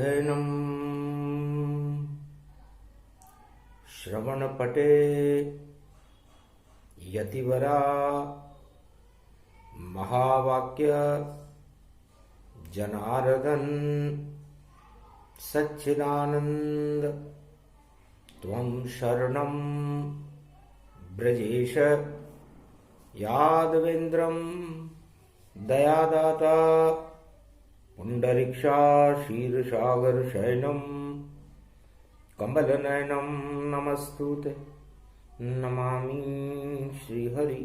शयनम् श्रवणपटे यतिवरा महावाक्य जनार्दन सच्चिदानंद त्वं शरणं ब्रजेश यादवेन्द्रं दयादाता पुंडरीक्षा क्षीरसागर शयनं कमलनयनं नमस्तुते नमामि श्रीहरि।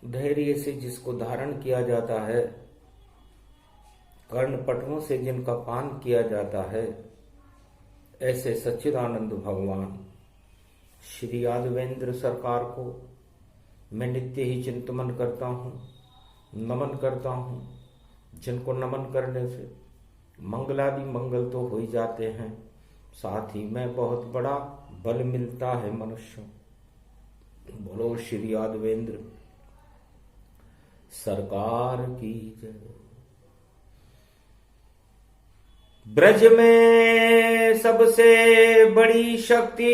धैर्य से जिसको धारण किया जाता है, कर्णपटुओं से जिनका पान किया जाता है, ऐसे सच्चिदानंद भगवान श्री यादवेंद्र सरकार को मैं नित्य ही चिंतन करता हूँ, नमन करता हूँ, जिनको नमन करने से मंगलादि मंगल तो हो ही जाते हैं, साथ ही में बहुत बड़ा बल मिलता है मनुष्य। बोलो श्री यादवेंद्र सरकार की जय। ब्रज में सबसे बड़ी शक्ति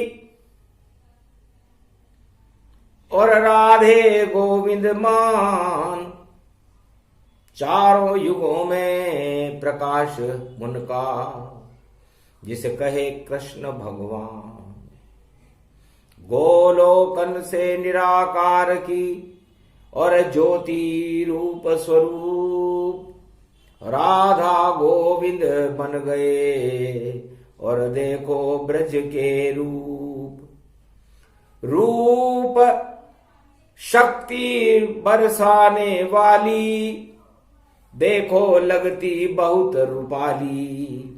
और राधे गोविंद मान, चारों युगों में प्रकाश उनका जिसे कहे कृष्ण भगवान। गोलोकन से निराकार की और ज्योति रूप स्वरूप राधा गोविंद बन गए, और देखो ब्रज के रूप शक्ति बरसाने वाली, देखो लगती बहुत रूपाली।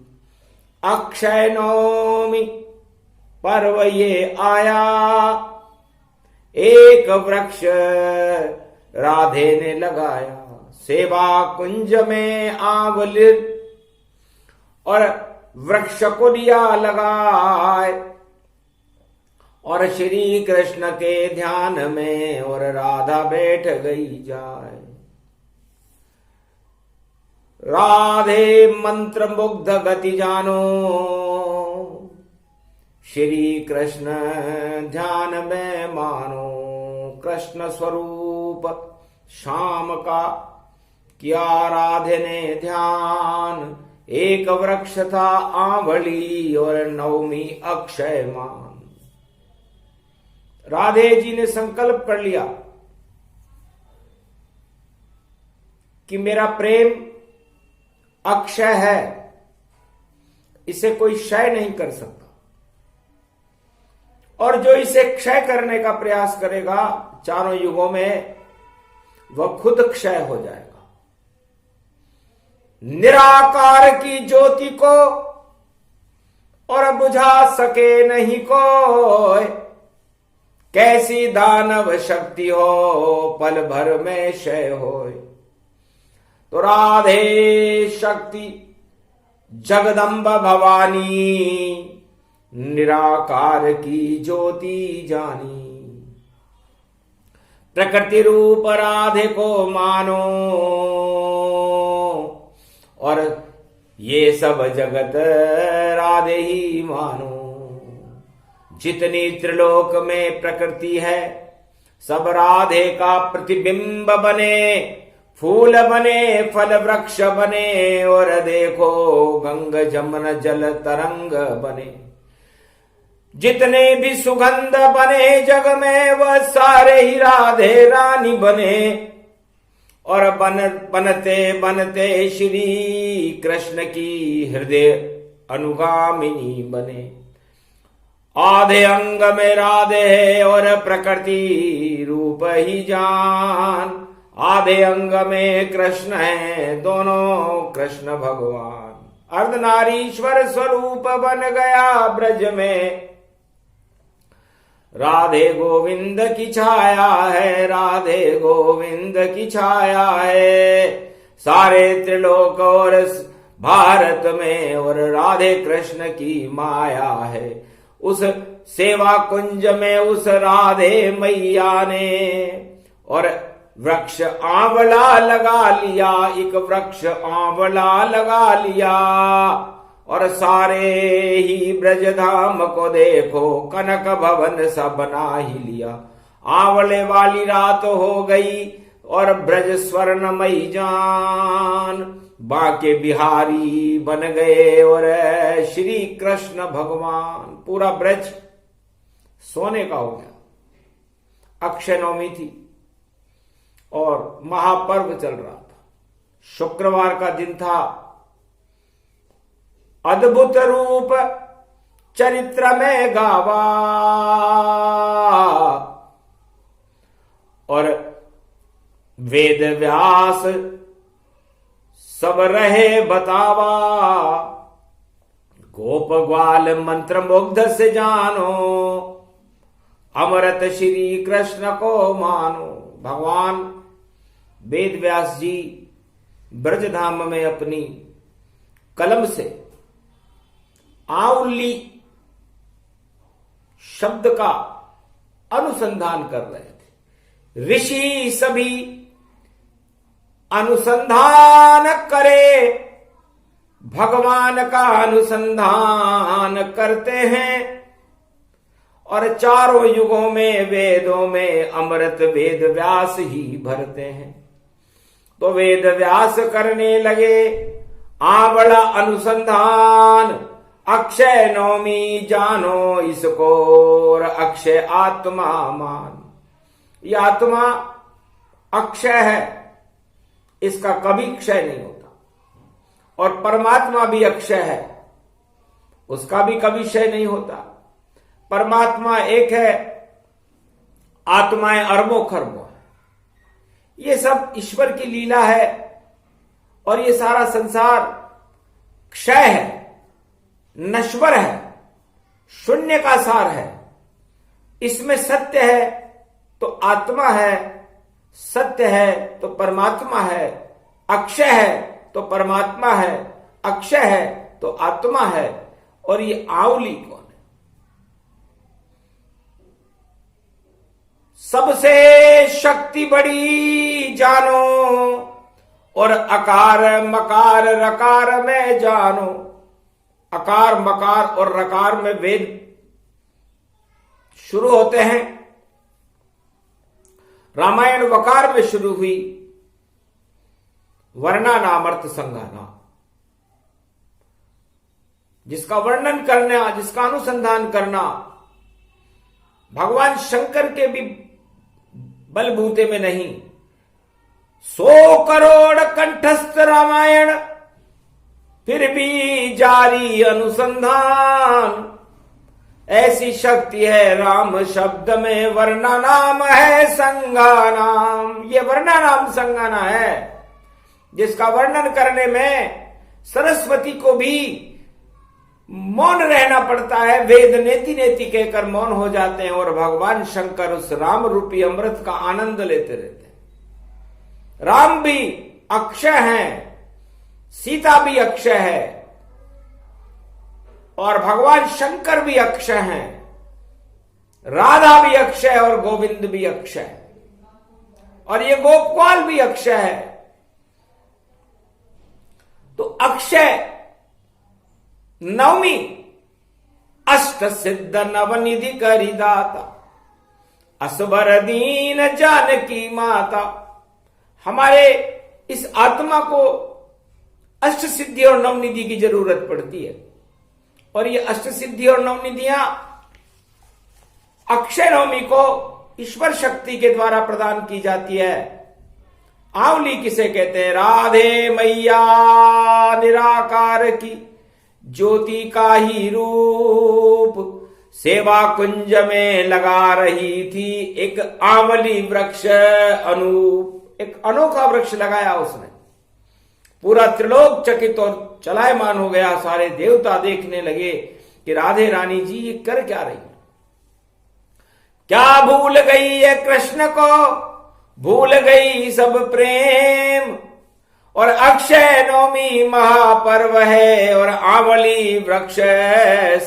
अक्षय नवमी पर्व ये आया, एक वृक्ष राधे ने लगाया, सेवा कुंज में आंवलित और वृक्ष को लिया लगाए, और श्री कृष्ण के ध्यान में और राधा बैठ गई जाए। राधे मंत्र मुग्ध गति जानो, श्री कृष्ण ध्यान में मानो। कृष्ण स्वरूप शाम का किया राधे ने ध्यान, एक वृक्ष था आंवली और नवमी अक्षय मान। राधे जी ने संकल्प कर लिया कि मेरा प्रेम अक्षय है, इसे कोई क्षय नहीं कर सकता, और जो इसे क्षय करने का प्रयास करेगा चारों युगों में वह खुद क्षय हो जाएगा। निराकार की ज्योति को और बुझा सके नहीं कोई, कैसी दानव शक्ति हो पल भर में क्षय होए। तो राधे शक्ति जगदम्ब भवानी, निराकार की ज्योति जानी। प्रकृति रूप राधे को मानो, और ये सब जगत राधे ही मानो। जितनी त्रिलोक में प्रकृति है, सब राधे का प्रतिबिंब बने। फूल बने, फल वृक्ष बने, और देखो गंग जमुन जल तरंग बने। जितने भी सुगंध बने जग में, वह सारे ही राधे रानी बने, और बनते बनते श्री कृष्ण की हृदय अनुगामिनी बने। आधे अंग में राधे है और प्रकृति रूप ही जान, आधे अंग में कृष्ण है, दोनों कृष्ण भगवान। अर्धनारीश्वर स्वरूप बन गया ब्रज में, राधे गोविंद की छाया है, राधे गोविंद की छाया है। सारे त्रिलोक और भारत में और राधे कृष्ण की माया है। उस सेवा कुंज में उस राधे मैया ने और वृक्ष आंवला लगा लिया, एक वृक्ष आंवला लगा लिया, और सारे ही ब्रजधाम को देखो कनक भवन सा बना ही लिया। आंवले वाली रात हो गई और ब्रज स्वर्णमयी जान, बाके बिहारी बन गए और श्री कृष्ण भगवान। पूरा ब्रज सोने का हो गया। अक्षय नवमी थी और महापर्व चल रहा था। शुक्रवार का दिन था। अद्भुत रूप चरित्र में गावा और वेद व्यास सब रहे बतावा। गोप ग्वाल मंत्र मुग्ध से जानो, अमृत श्री कृष्ण को मानो। भगवान वेद व्यास जी ब्रजधाम में अपनी कलम से आंवली शब्द का अनुसंधान कर रहे थे। ऋषि सभी अनुसंधान करे, भगवान का अनुसंधान करते हैं, और चारों युगों में वेदों में अमृत वेद व्यास ही भरते हैं। तो वेद व्यास करने लगे आंवला अनुसंधान। अक्षय नवमी जानो इसको, और अक्षय आत्मा मान। ये आत्मा अक्षय है, इसका कभी क्षय नहीं होता। और परमात्मा भी अक्षय है, उसका भी कभी क्षय नहीं होता। परमात्मा एक है, आत्माएं अरबों खरबों है। ये सब ईश्वर की लीला है, और ये सारा संसार क्षय है, नश्वर है, शून्य का सार है। इसमें सत्य है तो आत्मा है, सत्य है तो परमात्मा है, अक्षय है तो परमात्मा है, अक्षय है तो आत्मा है। और ये आंवली कौन है? सबसे शक्ति बड़ी जानो, और अकार मकार रकार में जानो। अकार मकार और रकार में वेद शुरू होते हैं। रामायण वकार में शुरू हुई, वर्णनामर्थ संज्ञाना। जिसका वर्णन करना, जिसका अनुसंधान करना भगवान शंकर के भी बलबूते में नहीं। 100 करोड़ कंठस्थ रामायण, फिर भी जारी अनुसंधान। ऐसी शक्ति है राम शब्द में, वर्णा नाम है संज्ञा नाम। ये वर्णा नाम संज्ञाना है, जिसका वर्णन करने में सरस्वती को भी मौन रहना पड़ता है। वेद नेति नेति कहकर मौन हो जाते हैं, और भगवान शंकर उस राम रूपी अमृत का आनंद लेते रहते हैं। राम भी अक्षय हैं, सीता भी अक्षय है, और भगवान शंकर भी अक्षय हैं। राधा भी अक्षय है और गोविंद भी अक्षय है, और ये गोपाल भी अक्षय है। तो अक्षय नवमी अष्ट सिद्ध नवनिधि करी दाता, असबर दीन जानकी माता। हमारे इस आत्मा को अष्ट सिद्धि और नवनिधि की जरूरत पड़ती है, और ये अष्ट सिद्धि और नवनिधियां अक्षय नवमी को ईश्वर शक्ति के द्वारा प्रदान की जाती है। आंवली किसे कहते हैं? राधे मैया निराकार की ज्योति का ही रूप सेवा कुंज में लगा रही थी। एक आंवली वृक्ष अनूप, एक अनोखा वृक्ष लगाया उसने। पूरा त्रिलोक चकित और चलायमान हो गया। सारे देवता देखने लगे कि राधे रानी जी ये कर क्या रही है। क्या भूल गई है कृष्ण को, भूल गई सब प्रेम। और अक्षय नवमी महापर्व है, और आंवली वृक्ष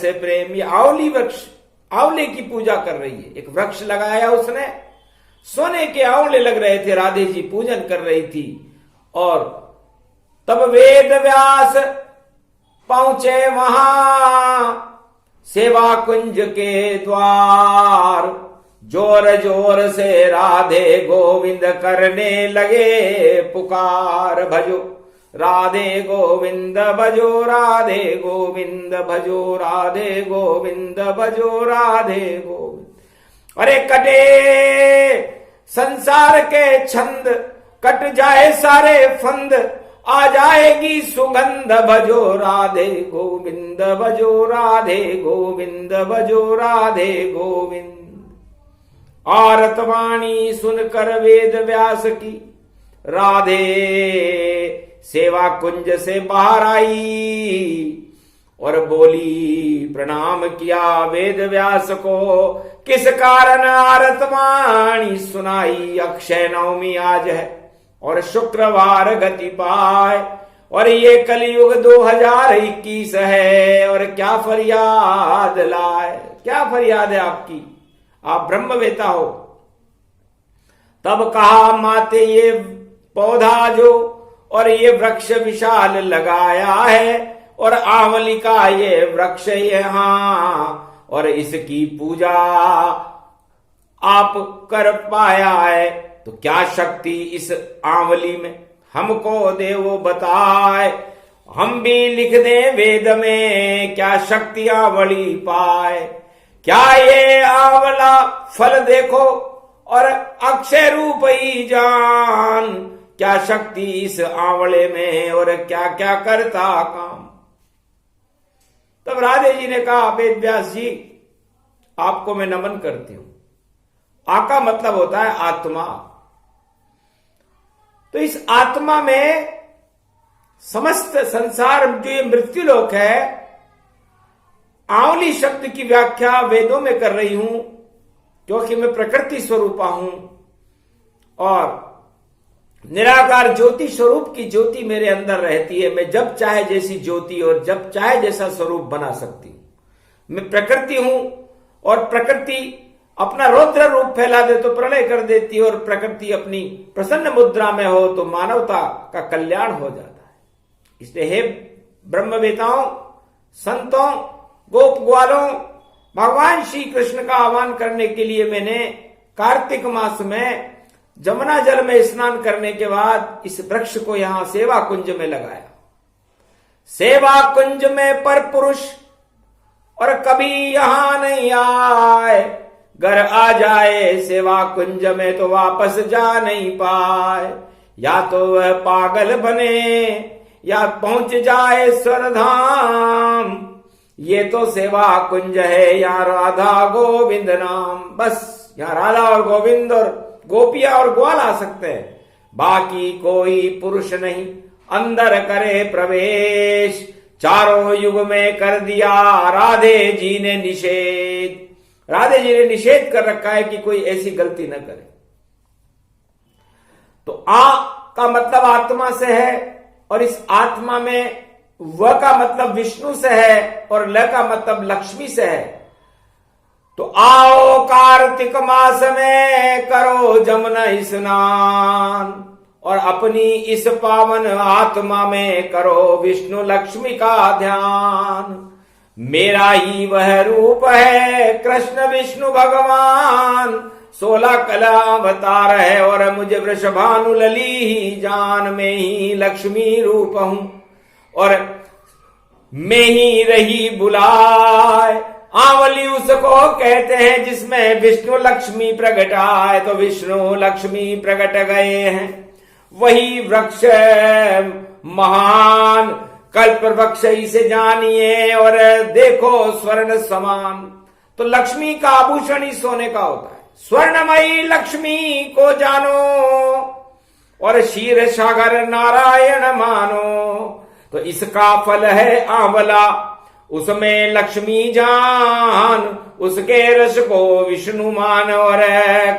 से प्रेम। ये आंवली वृक्ष, आंवले की पूजा कर रही है। एक वृक्ष लगाया उसने, सोने के आंवले लग रहे थे। राधे जी पूजन कर रही थी और तब वेद व्यास पहुंचे वहां सेवा कुंज के द्वार। जोर जोर से राधे गोविंद करने लगे पुकार। भजो राधे गोविंद भजो राधे गोविंद भजो राधे गोविंद भजो राधे गोविंद। अरे कटे संसार के छंद, कट जाए सारे फंद, आ जाएगी सुगंध। भजो राधे गोविंद भजो राधे गोविंद भजो राधे गोविंद। आरतवाणी सुनकर वेद व्यास की राधे सेवा कुंज से बाहर आई और बोली प्रणाम किया वेद व्यास को। किस कारण आरतवाणी सुनाई। अक्षय नवमी आज है और शुक्रवार गति पाए और ये कलयुग 2021 है और क्या फरियाद लाए। क्या फरियाद है आपकी, आप ब्रह्मवेता हो। तब कहा माते ये पौधा जो और ये वृक्ष विशाल लगाया है और आंवली का ये वृक्ष यहाँ और इसकी पूजा आप कर पाया है तो क्या शक्ति इस आंवली में हमको दे वो बताए। हम भी लिख दें वेद में क्या शक्ति आंवली पाए। क्या ये आंवला फल देखो और अक्षय रूप ही जान। क्या शक्ति इस आंवले में और क्या क्या करता काम। तब राधे जी ने कहा वेद व्यास जी आपको मैं नमन करती हूं। आका मतलब होता है आत्मा। तो इस आत्मा में समस्त संसार जो ये मृत्युलोक है, आंवली शब्द की व्याख्या वेदों में कर रही हूं क्योंकि मैं प्रकृति स्वरूपा हूं और निराकार ज्योति स्वरूप की ज्योति मेरे अंदर रहती है। मैं जब चाहे जैसी ज्योति और जब चाहे जैसा स्वरूप बना सकती हूं। मैं प्रकृति हूं और प्रकृति अपना रौद्र रूप फैला दे तो प्रलय कर देती है और प्रकृति अपनी प्रसन्न मुद्रा में हो तो मानवता का कल्याण हो जाता है। इसलिए हे ब्रह्मवेताओं, संतों, गोप ग्वालों, भगवान श्री कृष्ण का आह्वान करने के लिए मैंने कार्तिक मास में जमुना जल में स्नान करने के बाद इस वृक्ष को यहां सेवा कुंज में लगाया। सेवा कुंज में पर पुरुष और कभी यहां नहीं आए। घर आ जाए सेवा कुंज में तो वापस जा नहीं पाए। या तो वह पागल बने या पहुंच जाए स्वरधाम। ये तो सेवा कुंज है, यहाँ राधा गोविंद नाम। बस यहाँ राधा और गोविंद और गोपिया और ग्वाल आ सकते हैं, बाकी कोई पुरुष नहीं अंदर करे प्रवेश। चारों युग में कर दिया राधे जी ने निषेध। राधे जी ने निषेध कर रखा है कि कोई ऐसी गलती न करे। तो आ का मतलब आत्मा से है और इस आत्मा में व का मतलब विष्णु से है और ल का मतलब लक्ष्मी से है। तो आओ कार्तिक मास में करो जमुना स्नान और अपनी इस पावन आत्मा में करो विष्णु लक्ष्मी का ध्यान। मेरा ही वह रूप है कृष्ण विष्णु भगवान। 16 कला अवतार है और मुझे वृषभानु लली ही जान। में ही लक्ष्मी रूप हूं और में ही रही बुलाए। आंवली उसको कहते हैं जिसमें विष्णु लक्ष्मी प्रकट आए। तो विष्णु लक्ष्मी प्रकट गए हैं, वही वृक्ष महान कल्प वृक्ष इसे जानिए और देखो स्वर्ण समान। तो लक्ष्मी का आभूषण ही सोने का होता है। स्वर्णमयी लक्ष्मी को जानो और क्षीर सागर नारायण मानो। तो इसका फल है आंवला, उसमें लक्ष्मी जान। उसके रस को विष्णु मान और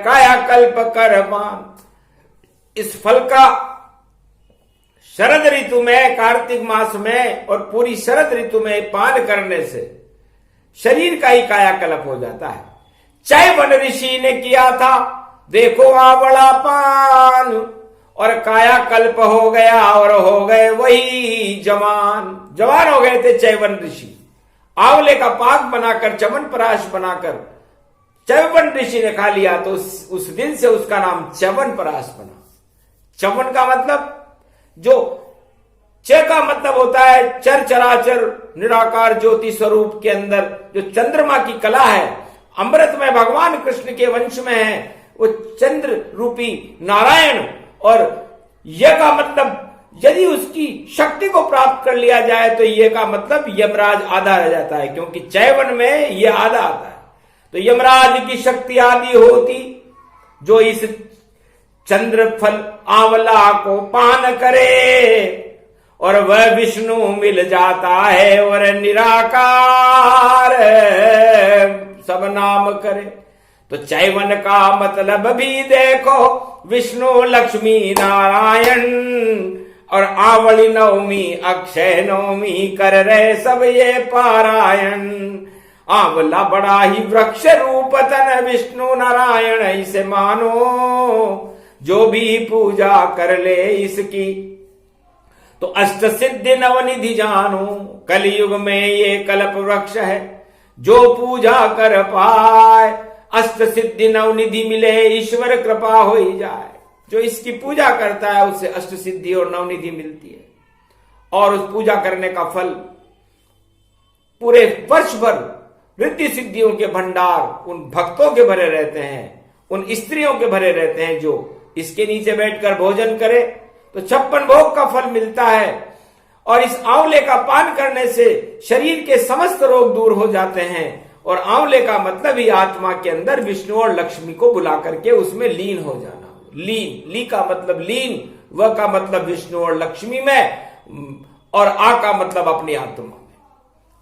कायाकल्प कर पान। इस फल का शरद ऋतु में, कार्तिक मास में और पूरी शरद ऋतु में पान करने से शरीर का ही कायाकल्प हो जाता है। चैवन ऋषि ने किया था देखो आवला पान, और कायाकल्प हो गया और हो गए वही जवान हो गए थे च्यवन ऋषि। आंवले का पाक बनाकर च्यवनप्राश बनाकर च्यवन ऋषि ने खा लिया तो उस दिन से उसका नाम च्यवनप्राश बना। च्यवन का मतलब, जो च का मतलब होता है चर चराचर निराकार ज्योति स्वरूप के अंदर जो चंद्रमा की कला है, अमृत में भगवान कृष्ण के वंश में है वो चंद्र रूपी नारायण। और यह का मतलब यदि उसकी शक्ति को प्राप्त कर लिया जाए तो ये का मतलब यमराज आधा रह जाता है, क्योंकि च्यवन में ये आधा आता है। तो यमराज की शक्ति आदि होती जो इस चंद्र फल आंवला को पान करे, और वह विष्णु मिल जाता है और निराकार सब नाम करे। तो च्यवन का मतलब भी देखो विष्णु लक्ष्मी नारायण, और आंवली नवमी अक्षय नवमी कर रहे सब ये पारायण। आंवला बड़ा ही वृक्ष रूप तन विष्णु नारायण इसे मानो, जो भी पूजा कर ले इसकी तो अष्ट सिद्धि नवनिधि जानो। कलयुग में ये कल्प वृक्ष है, जो पूजा कर पाए अष्ट सिद्धि नवनिधि मिले, ईश्वर कृपा हो ही जाए। जो इसकी पूजा करता है उसे अष्ट सिद्धि और नवनिधि मिलती है, और उस पूजा करने का फल पूरे वर्ष भर रिद्धि सिद्धियों के भंडार उन भक्तों के भरे रहते हैं, उन स्त्रियों के भरे रहते हैं जो इसके नीचे बैठकर भोजन करे तो 56 भोग का फल मिलता है। और इस आंवले का पान करने से शरीर के समस्त रोग दूर हो जाते हैं। और आंवले का मतलब ही आत्मा के अंदर विष्णु और लक्ष्मी को बुला करके उसमें लीन हो जाना। ली का मतलब लीन, व का मतलब विष्णु और लक्ष्मी में, और आ का मतलब अपनी आत्मा में।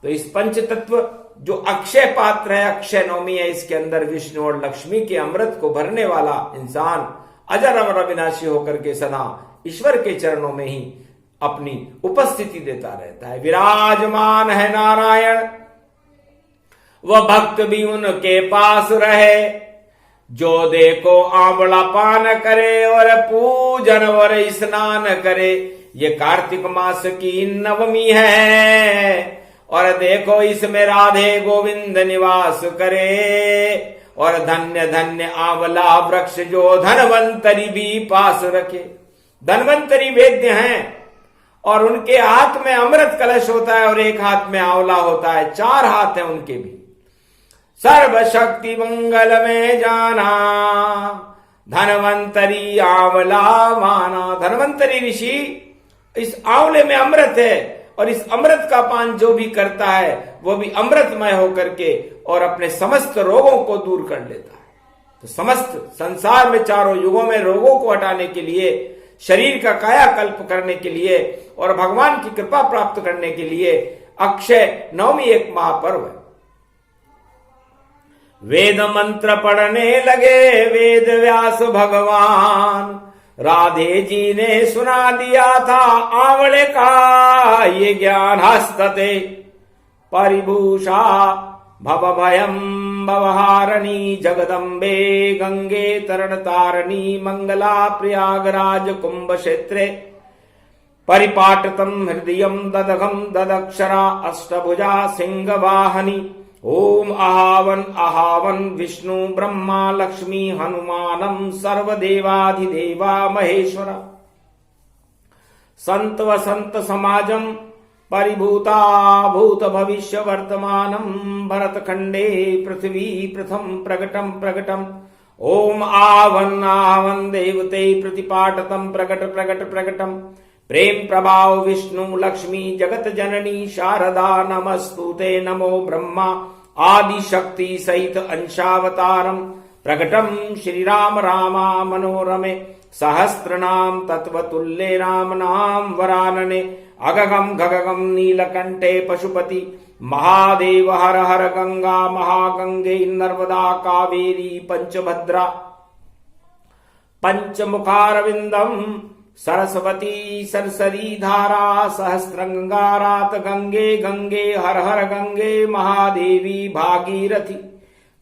तो इस पंच तत्व जो अक्षय पात्र है, अक्षय नवमी है, इसके अंदर विष्णु और लक्ष्मी के अमृत को भरने वाला इंसान अजर अमर अविनाशी होकर के सदा ईश्वर के चरणों में ही अपनी उपस्थिति देता रहता है। विराजमान है नारायण, वह भक्त भी उनके पास रहे, जो देखो आंवला पान करे और पूजन और स्नान करे। ये कार्तिक मास की नवमी है, और देखो इसमें राधे गोविंद निवास करे। और धन्य धन्य आंवला वृक्ष जो धनवंतरी भी पास रखे। धनवंतरी वेद्य हैं और उनके हाथ में अमृत कलश होता है और एक हाथ में आंवला होता है, 4 हाथ हैं उनके भी। सर्वशक्ति मंगल में जाना, धनवंतरी आंवला माना। धनवंतरी ऋषि इस आंवले में अमृत है, और इस अमृत का पान जो भी करता है वो भी अमृतमय होकर के और अपने समस्त रोगों को दूर कर लेता है। तो समस्त संसार में चारों युगों में रोगों को हटाने के लिए, शरीर का कायाकल्प करने के लिए और भगवान की कृपा प्राप्त करने के लिए अक्षय नवमी एक महापर्व है। वेद मंत्र पढ़ने लगे वेद व्यास भगवान, राधे जी ने सुना दिया था आंवले का ये ज्ञान। हस्तते परिभूषा भव भयम भवहारणी, जगदम्बे गंगे तरण तारणी, मंगला प्रयागराज कुंभ क्षेत्रे, परिपाटतम हृदयम ददघम ददक्षरा, अष्टभुजा सिंह वाहनी। ओम आहावन आहावन विष्णु ब्रह्मा लक्ष्मी हनुमानम सर्वदेवाधिदेवा महेश्वरा। संत वसंत समाजम परिभूता भूत भविष्य वर्तमानम, भरत खंडे पृथ्वी प्रथम प्रकटम प्रकटम। ओम आवन आवन देवते प्रतिपाटतम प्रकट प्रकट प्रकटम। प्रेम प्रभाव विष्णु लक्ष्मी जगत जननी शारदा, नमस्तुते नमो ब्रह्मा आदि शक्ति सहित अंशावतारम। प्रकटम श्री राम रामा मनोरमे, सहस्त्र नाम तत्वतुल्ये राम नाम वरानने। अगगम गगगम नीलकंठे पशुपति, महादेव हर हर गंगा महागंगे नर्मदा कावेरी पंचभद्रा। पंचमुखारविंदम सरस्वती सरसरी धारा, सहस्रंगारात गंगे गंगे हर हर गंगे महादेवी भागीरथी।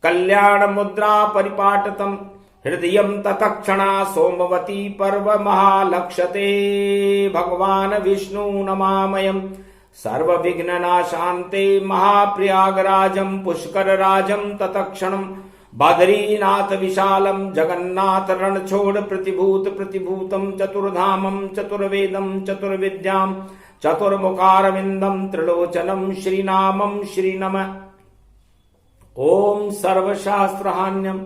कल्याण मुद्रा परिपाटतम हृदयं ततक्षणा सोमवती पर्व महालक्ष्यते भगवान विष्णु नमामयम् सर्वविघ्ननाशान्ते महाप्रयागराजं पुष्करराजं ततक्षणम् बद्रीनाथ विशालं जगन्नाथ रणछोड़ प्रतिभूतं चतुर्धामं चतुर्वेदं चतुर्विद्यां चतुर्मुखारविन्दं त्रिलोचनं श्रीनामं श्रीनम ओम सर्वशास्त्रहान्यम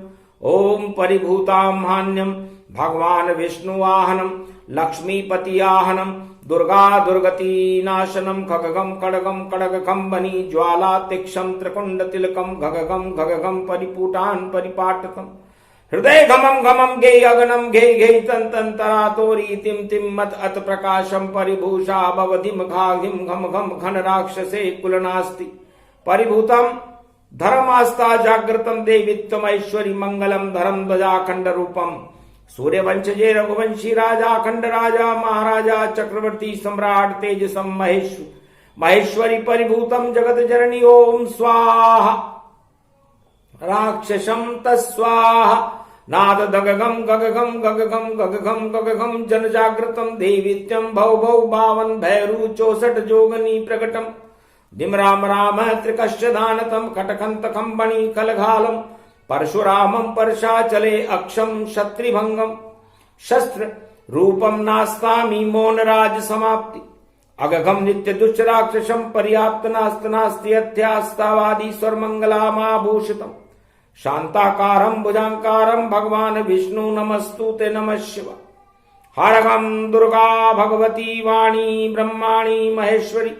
ओम परिभूताम्हान्यम भगवान विष्णु वाहनम लक्ष्मीपति आहनम दुर्गा दुर्गति नाशनम खगगम खड़गम खड़गम बनी ज्वाला तीक्षम त्रिकुंड तिलकम घगगम घगगम परिपूटान परिपाटकम हृदय घमम घमम गे अगनम घे घे तन तन तरातोरी तिम तिम मत अत प्रकाशम परिभूषा भवधिम घाघिम घम घम घन राक्षसे कुलनास्ति परिभूतम धर्मास्ता जागृतम देवित्वम ऐश्वरी मंगलम धर्म ध्वजाखंड रूपम सूर्यवंशजे रघुवंशी राजा अखंड राजा महाराजा चक्रवर्ती सम्राट तेजसम महेश्वरी परिभूतम जगत जननी ओम स्वाहा राक्षसम तस्वाहा नाद दगगम गगगम गगगम गगगम गगगम जन जागृतम देवित्यम भव भव बावन भैरू 64 जोगनी प्रकटम दिम राम राम त्रिकश्यदानतम कटकंतकम बणी कलघालम परशुरामं परशाचले अक्षम क्षत्रिभंगम शस्त्र रूपम नास्तामी मौनराज समाप्ति अगघम नित्य दुष्ट राक्षसम पर्याप्त नास्त नास्ति अध्यास्तावादी स्वरमंगलामाभूषितम शांताकारं भुजांकारं भगवान विष्णु नमस्तुते नमः शिव हरगम दुर्गा भगवती वाणी ब्रह्माणी महेश्वरी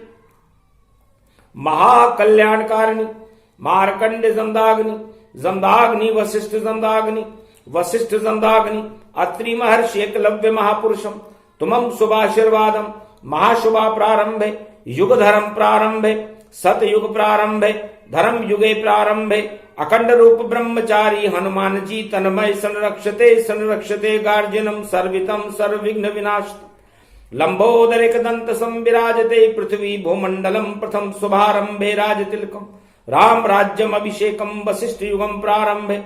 महाकल्याणकारिणी मार्कंड जमदाग्नि जमदाग्नि वशिष्ठ जमदाग्नि वशिष्ठ जमदाग्नि अत्रि महर्षि एकलव्य महापुरुषम तुमं शुभाशीर्वादम महाशुभा प्रारंभे युग धर्म प्रारंभे सतयुग प्रारंभे धर्म युगे प्रारंभे अखंड रूप ब्रह्मचारी हनुमान जी तन्मय संरक्षते गार्जनम सर्वितम सर्वविघ्न विनाशतम लंबोदर एकदंत संविराजते पृथ्वी भूमंडलम प्रथम शुभारंभे राजतिलकम राम राज्यम अभिषेकम वशिष्ठ युगम प्रारंभे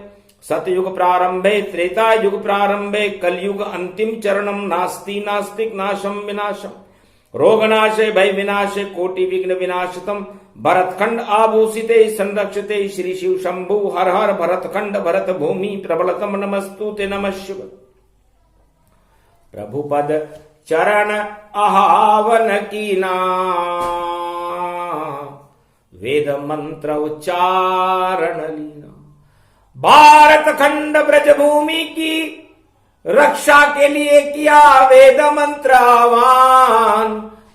सतयुग प्रारंभे त्रेता युग प्रारंभे कलयुग अंतिम चरणम नास्ति नास्तिक नाशम विनाशम रोगनाशे भय विनाशे कोटि विघ्न विनाशतम भरतखंड आभूषिते संरक्षते श्री शिव शंभु हर हर भरतखंड भरत भूमि प्रबलतम नमस्तुते नमः शिव प्रभुपद चरण आहावन कीना वेद मंत्र उच्चारण लीना भारत खंड ब्रज भूमि की रक्षा के लिए किया वेद मंत्र आह्वान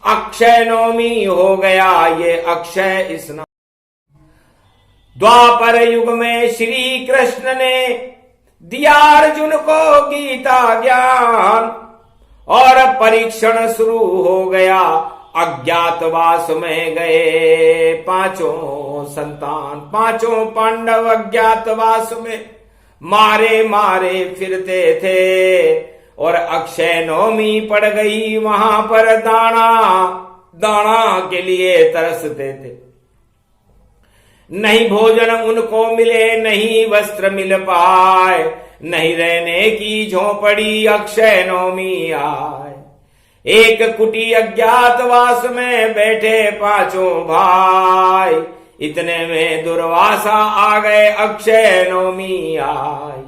अक्षय नवमी हो गया ये अक्षय स्नान द्वापर युग में श्री कृष्ण ने दिया अर्जुन को गीता ज्ञान और परीक्षण शुरू हो गया अज्ञातवास में गए पांचों संतान पांचों पांडव अज्ञातवास में मारे फिरते थे और अक्षय नवमी पड़ गई वहां पर दाना के लिए तरसते थे नहीं भोजन उनको मिले नहीं वस्त्र मिल पाए नहीं रहने की झोपड़ी अक्षय नवमी आए एक कुटी अज्ञातवास में बैठे पांचों भाई इतने में दुर्वासा आ गए अक्षय नवमी आई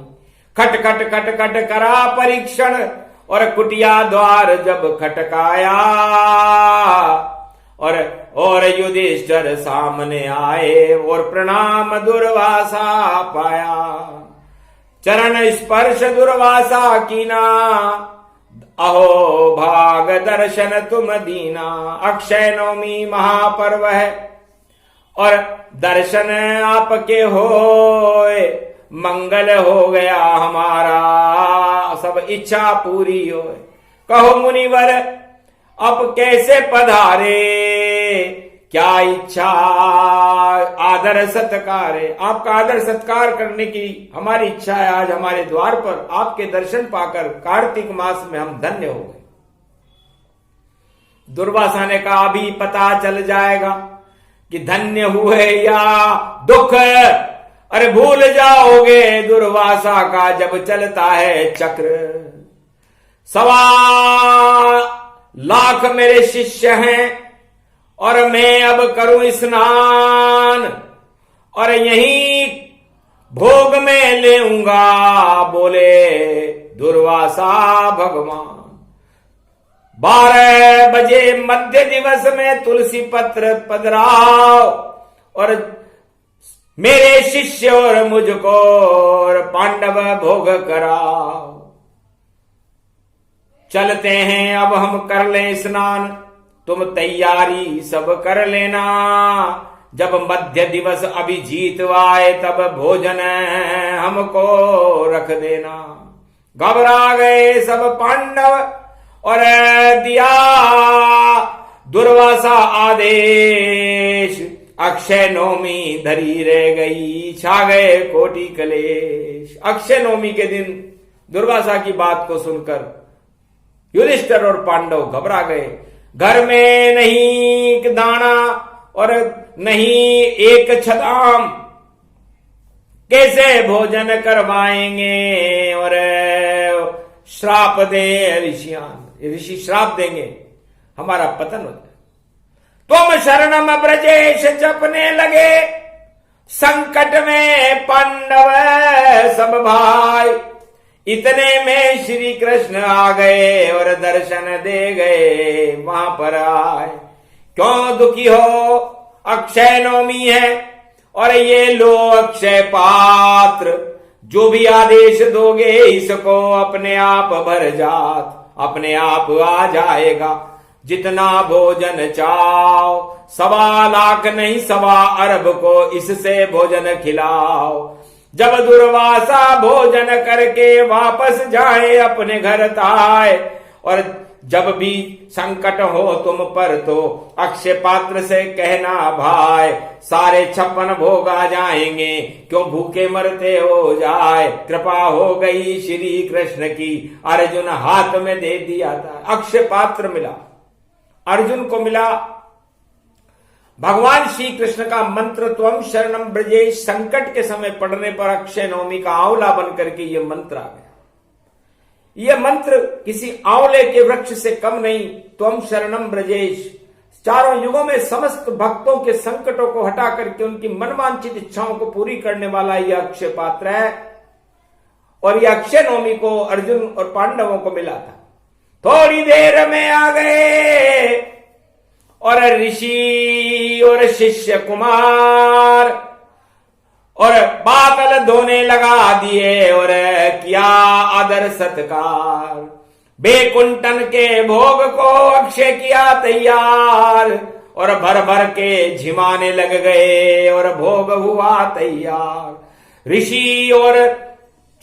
खट खट खट खट करा परीक्षण और कुटिया द्वार जब खटकाया और युधिष्ठिर सामने आए और प्रणाम दुर्वासा पाया चरण स्पर्श दुर्वासा कीना अहो भाग दर्शन तुम दीना अक्षय नवमी महापर्व है और दर्शन आपके होए मंगल हो गया हमारा सब इच्छा पूरी होए कहो मुनिवर अब कैसे पधारे क्या इच्छा आदर सत्कार है आपका आदर सत्कार करने की हमारी इच्छा है आज हमारे द्वार पर आपके दर्शन पाकर कार्तिक मास में हम धन्य हो गए दुर्वासा ने कहा अभी पता चल जाएगा कि धन्य हुए या दुख अरे भूल जाओगे दुर्वासा का जब चलता है चक्र। 1.25 लाख मेरे शिष्य हैं और मैं अब करूं स्नान और यहीं भोग में लेऊंगा, बोले दुर्वासा भगवान। 12 बजे मध्य दिवस में तुलसी पत्र पधराओ और मेरे शिष्य और मुझको और पांडव भोग कराओ। चलते हैं अब हम कर लें स्नान, तुम तैयारी सब कर लेना। जब मध्य दिवस अभिजीत आए तब भोजन हमको रख देना। घबरा गए सब पांडव और दिया दुर्वासा आदेश। अक्षय नवमी धरी रह गई, छा गए कोटि कलेश। अक्षय नवमी के दिन दुर्वासा की बात को सुनकर युधिष्ठिर और पांडव घबरा गए। घर में नहीं दाना और नहीं एक छदाम, कैसे भोजन करवाएंगे। और श्राप दे ऋषि श्राप देंगे, हमारा पतन हो जाए। तुम शरणम ब्रजेश जपने लगे, संकट में पांडव सब भाई। इतने में श्री कृष्ण आ गए और दर्शन दे गए वहां पर आए। क्यों दुखी हो, अक्षय नवमी है और ये लो अक्षय पात्र। जो भी आदेश दोगे इसको अपने आप भर जात, अपने आप आ जाएगा। जितना भोजन चाओ, 1.25 लाख नहीं 1.25 अरब को इससे भोजन खिलाओ। जब दुर्वासा भोजन करके वापस जाए अपने घर ताए, और जब भी संकट हो तुम पर तो अक्षय पात्र से कहना भाई, सारे 56 भोग आ जाएंगे, क्यों भूखे मरते हो जाए। कृपा हो गई श्री कृष्ण की, अर्जुन हाथ में दे दिया था। अक्षय पात्र मिला, अर्जुन को मिला भगवान श्री कृष्ण का मंत्र, त्वम शरणम ब्रजेश। संकट के समय पढ़ने पर अक्षय नवमी का आंवला बन करके यह मंत्र आ गया। यह मंत्र किसी आंवले के वृक्ष से कम नहीं। त्वम शरणम ब्रजेश 4 युगों में समस्त भक्तों के संकटों को हटा करके उनकी मनवांछित इच्छाओं को पूरी करने वाला यह अक्षय पात्र है। और यह अक्षय नवमी को अर्जुन और पांडवों को मिला था। थोड़ी देर में आ गए और ऋषि और शिष्य कुमार और बादल धोने लगा दिए और किया आदर सत्कार। बेकुंठन के भोग को अक्षय किया तैयार और भर भर के झिमाने लग गए और भोग हुआ तैयार। ऋषि और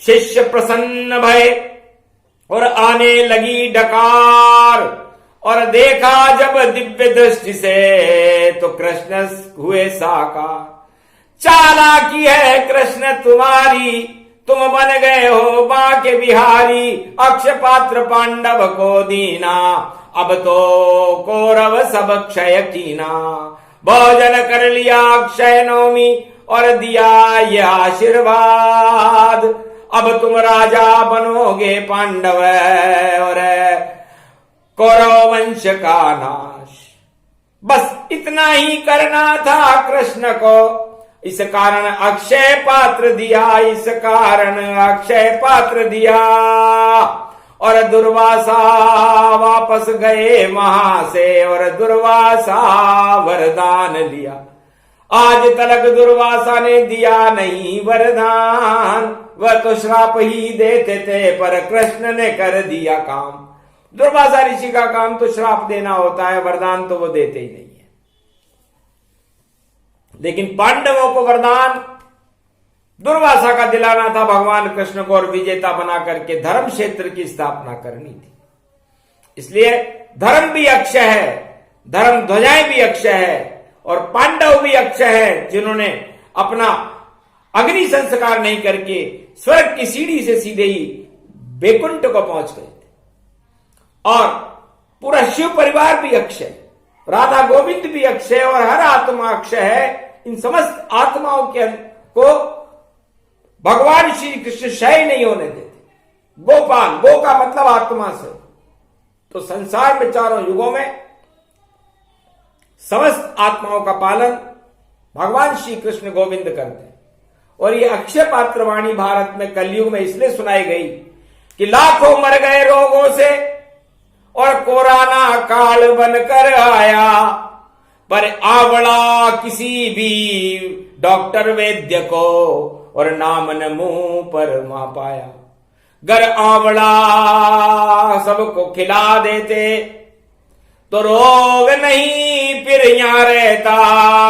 शिष्य प्रसन्न भय और आने लगी डकार। और देखा जब दिव्य दृष्टि से तो कृष्ण हुए साकार। चालाकी है कृष्ण तुम्हारी, तुम बन गए हो बांके बिहारी। अक्षय पात्र पांडव को दीना, अब तो कौरव सब क्षय कीना। भोजन कर लिया अक्षय नवमी और दिया यह आशीर्वाद। अब तुम राजा बनोगे पांडव और कौरव वंश का नाश। बस इतना ही करना था कृष्ण को, इस कारण अक्षय पात्र दिया, इस कारण अक्षय पात्र दिया। और दुर्वासा वापस गए वहां से और दुर्वासा वरदान लिया। आज तलक दुर्वासा ने दिया नहीं वरदान, वह तो श्राप ही देते थे, पर कृष्ण ने कर दिया काम। दुर्वासा ऋषि का काम तो श्राप देना होता है, वरदान तो वो देते ही नहीं है। लेकिन पांडवों को वरदान दुर्वासा का दिलाना था भगवान कृष्ण को, और विजेता बना करके धर्म क्षेत्र की स्थापना करनी थी। इसलिए धर्म भी अक्षय है, धर्म ध्वजाएं भी अक्षय है, और पांडव भी अक्षय है जिन्होंने अपना अग्नि संस्कार नहीं करके स्वर्ग की सीढ़ी से सीधे ही बैकुंठ को पहुंच गए थे। और पूरा शिव परिवार भी अक्षय, राधा गोविंद भी अक्षय और हर आत्मा अक्षय है। इन समस्त आत्माओं को भगवान श्री कृष्ण क्षय नहीं होने देते। गोपाल, गो का मतलब आत्मा से। तो संसार में चारों युगों में समस्त आत्माओं का पालन भगवान श्री कृष्ण गोविंद करते हैं। और ये अक्षय पात्र वाणी भारत में कलयुग में इसलिए सुनाई गई कि लाखों मर गए रोगों से और कोरोना काल बनकर आया, पर आवड़ा किसी भी डॉक्टर वैद्य को और नाम न मुंह पर मा पाया। गर आवड़ा सबको खिला देते तो रोग नहीं फिर यहां रहता,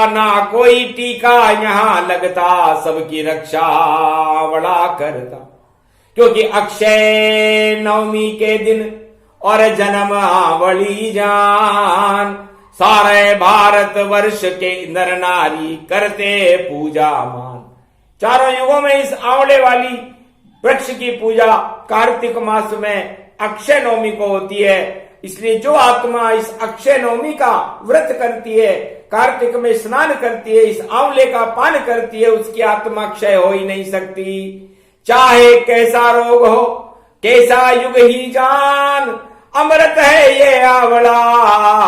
ना कोई टीका यहां लगता, सबकी रक्षा आवड़ा करता। क्योंकि अक्षय नवमी के दिन और जन्म आवड़ी जान, सारे भारत वर्ष के नर नारी करते पूजा मान। चारों युगों में इस आवड़े वाली वृक्ष की पूजा कार्तिक मास में अक्षय नवमी को होती है। इसलिए जो आत्मा इस अक्षय नवमी का व्रत करती है, कार्तिक में स्नान करती है, इस आंवले का पान करती है, उसकी आत्मा क्षय हो ही नहीं सकती। चाहे कैसा रोग हो, कैसा युग ही जान, अमृत है ये आवड़ा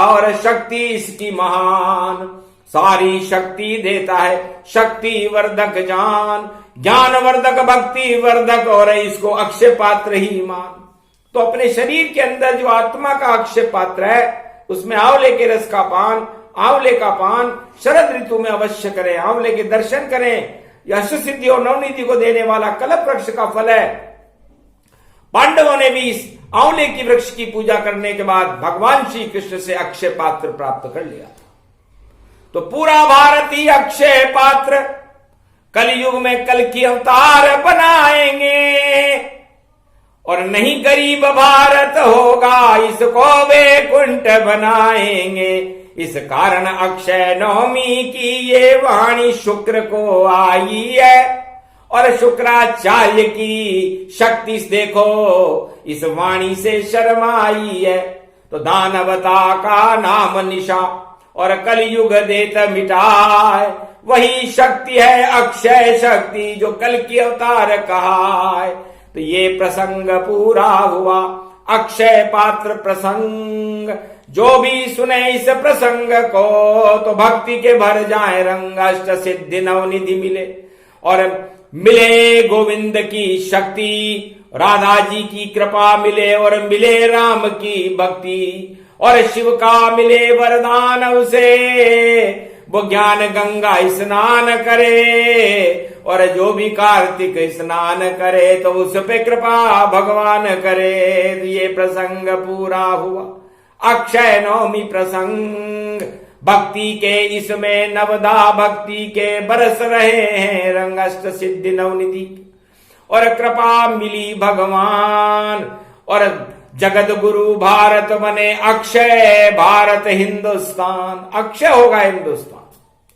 और शक्ति इसकी महान। सारी शक्ति देता है शक्ति वर्धक जान, ज्ञान वर्धक भक्ति वर्धक, और इसको अक्षय पात्र ही मान। तो अपने शरीर के अंदर जो आत्मा का अक्षय पात्र है उसमें आंवले के रस का पान, आंवले का पान शरद ऋतु में अवश्य करें। आंवले के दर्शन करें, यह सिद्धि और नवनिधि को देने वाला कल्प वृक्ष का फल है। पांडवों ने भी इस आंवले की वृक्ष की पूजा करने के बाद भगवान श्री कृष्ण से अक्षय पात्र प्राप्त कर लिया। तो पूरा भारत ही अक्षय पात्र कलयुग में कल की अवतार बनाएंगे, और नहीं गरीब भारत होगा, इसको वैकुंठ बनाएंगे। इस कारण अक्षय नवमी की ये वाणी शुक्र को आई है, और शुक्राचार्य की शक्ति देखो इस वाणी से शर्माई है। तो दानवता का नाम निशा और कलयुग देत मिटाए, वही शक्ति है अक्षय शक्ति जो कल की अवतार कहा है। तो ये प्रसंग पूरा हुआ अक्षय पात्र प्रसंग। जो भी सुने इस प्रसंग को तो भक्ति के भर जाए रंग, अष्ट सिद्धि नवनिधि मिले और मिले गोविंद की शक्ति, राधा जी की कृपा मिले और मिले राम की भक्ति, और शिव का मिले वरदान उसे, वो ज्ञान गंगा स्नान करे, और जो भी कार्तिक स्नान करे तो उस पे कृपा भगवान करे। तो ये प्रसंग पूरा हुआ अक्षय नवमी प्रसंग। भक्ति के इसमें नवदा भक्ति के बरस रहे हैं रंग, अष्ट सिद्धि नवनिधि, और कृपा मिली भगवान, और जगत गुरु भारत बने अक्षय भारत हिंदुस्तान। अक्षय होगा हिंदुस्तान,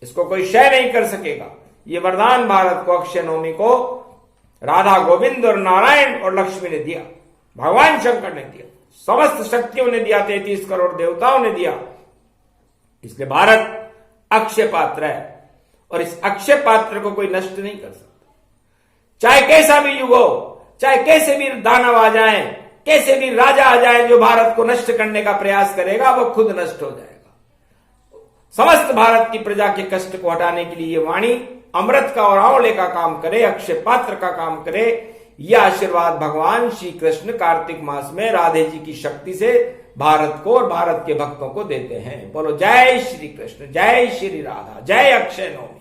इसको कोई क्षय नहीं कर सकेगा। ये वरदान भारत को अक्षय नवमी को राधा गोविंद और नारायण और लक्ष्मी ने दिया, भगवान शंकर ने दिया, समस्त शक्तियों ने दिया, 33 करोड़ देवताओं ने दिया। इसलिए भारत अक्षय पात्र है, और इस अक्षय पात्र को कोई नष्ट नहीं कर सकता। चाहे कैसा भी युग हो, चाहे कैसे भी दानव आ जाए, कैसे भी राजा आ जाए, जो भारत को नष्ट करने का प्रयास करेगा वो खुद नष्ट हो जाएगा। समस्त भारत की प्रजा के कष्ट को हटाने के लिए ये वाणी अमृत का और आंवले का काम करे, अक्षय पात्र का काम करे। यह आशीर्वाद भगवान श्री कृष्ण कार्तिक मास में राधे जी की शक्ति से भारत को और भारत के भक्तों को देते हैं। बोलो जय श्री कृष्ण, जय श्री राधा, जय अक्षय नवमी।